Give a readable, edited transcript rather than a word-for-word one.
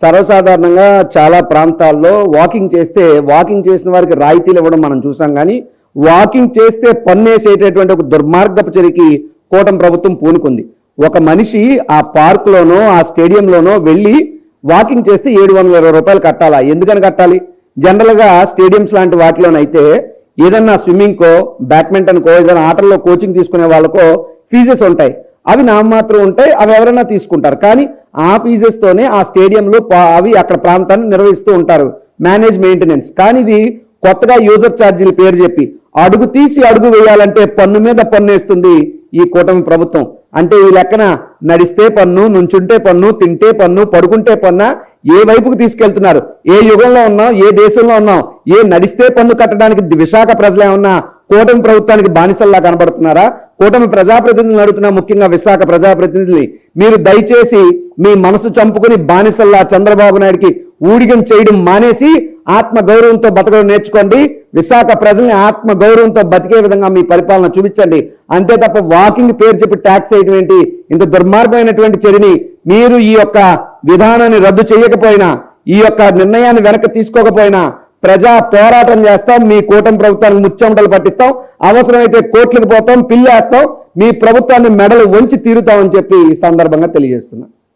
సర్వసాధారణంగా చాలా ప్రాంతాల్లో వాకింగ్ చేసిన వారికి రాయితీలు ఇవ్వడం మనం చూసాం. కానీ వాకింగ్ చేస్తే పన్నేసేటటువంటి ఒక దుర్మార్గపు చర్యకి కూటమి ప్రభుత్వం పూనుకుంది. ఒక మనిషి ఆ పార్కులోనో ఆ స్టేడియంలోనో వెళ్ళి వాకింగ్ చేస్తే 720 రూపాయలు కట్టాలా? ఎందుకని కట్టాలి? జనరల్గా స్టేడియంస్ లాంటి వాటిలోనైతే ఏదన్నా స్విమ్మింగ్కో బ్యాడ్మింటన్కో ఏదైనా ఆటల్లో కోచింగ్ తీసుకునే వాళ్ళకో ఫీజెస్ ఉంటాయి. అవి నామమాత్రం ఉంటాయి, అవి ఎవరైనా తీసుకుంటారు. కానీ ఆ ఫీజెస్తోనే ఆ స్టేడియంలో అవి అక్కడ ప్రాంతాన్ని నిర్వహిస్తూ ఉంటారు, మేనేజ్ మెయింటెనెన్స్. కానీ ఇది కొత్తగా యూజర్ ఛార్జీల పేరు చెప్పి అడుగు తీసి అడుగు వేయాలంటే పన్ను మీద పన్ను వేస్తుంది ఈ కూటమి ప్రభుత్వం. అంటే ఈ లెక్కన నడిస్తే పన్ను, నుంచుంటే పన్ను, తింటే పన్ను, పడుకుంటే పన్ను, ఏ వైపుకు తీసుకెళ్తున్నారు? ఏ యుగంలో ఉన్నాం, ఏ దేశంలో ఉన్నాం? ఏ నడిస్తే పన్ను కట్టడానికి విశాఖ ప్రజలు ఏమన్నా కూటమి ప్రభుత్వానికి బానిసల్లా కనబడుతున్నారా? కూటమి ప్రజాప్రతినిధులు అడుగుతున్నా, ముఖ్యంగా విశాఖ ప్రజాప్రతినిధుల్ని, మీరు దయచేసి మీ మనసు చంపుకుని బానిసల్లా చంద్రబాబు నాయుడికి ఊడిగం చేయడం మానేసి ఆత్మ గౌరవంతో బతకడం నేర్చుకోండి. విశాఖ ప్రజల్ని ఆత్మ గౌరవంతో బతికే విధంగా మీ పరిపాలన చూపించండి. అంతే తప్ప వాకింగ్ పేరు చెప్పి ట్యాక్స్ వేయడం ఏంటి? ఇంత దుర్మార్గమైనటువంటి చర్యని మీరు ఈ యొక్క విధానాన్ని రద్దు చేయకపోయినా, ఈ యొక్క నిర్ణయాన్ని వెనక్కి తీసుకోకపోయినా ప్రజా పోరాటం చేస్తాం. మీ కూటమి ప్రభుత్వానికి ముచ్చెమటలు పట్టిస్తాం, అవసరమైతే కోర్టులకు పోతాం, పిల్లేస్తాం, మీ ప్రభుత్వాన్ని మెడలు వంచి తీరుతామని చెప్పి ఈ సందర్భంగా తెలియజేస్తున్నాం.